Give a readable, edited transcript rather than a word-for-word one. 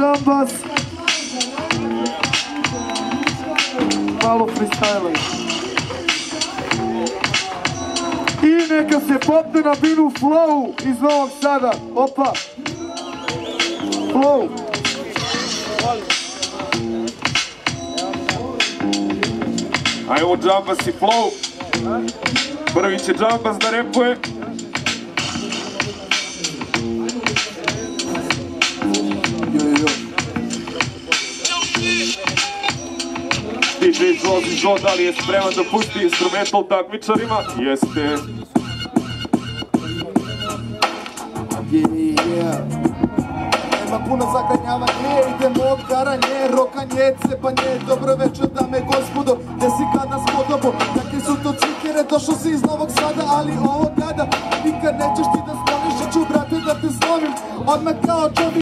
Džambas. Malo freestyling. I neka se popne na binu Flow iz Novog Sada. Opa. Flow. Ajmo Džambas i Flow. Prvi će Džambas da repuje. DJ Zo, da li je spreman da pusti instrumental takmičarima? Jeste. Nema puno zaganjavanje, idemo odgaranje, rokanje, cepanje. Dobro večer dame i gospodo, gdje si kada spodobo? Kakve su to cikere, došao si iz Novog Sada, ali ovo kada nikad nećeš ti da skloniš, ja ću brate da te slovim odmah kao čovjek.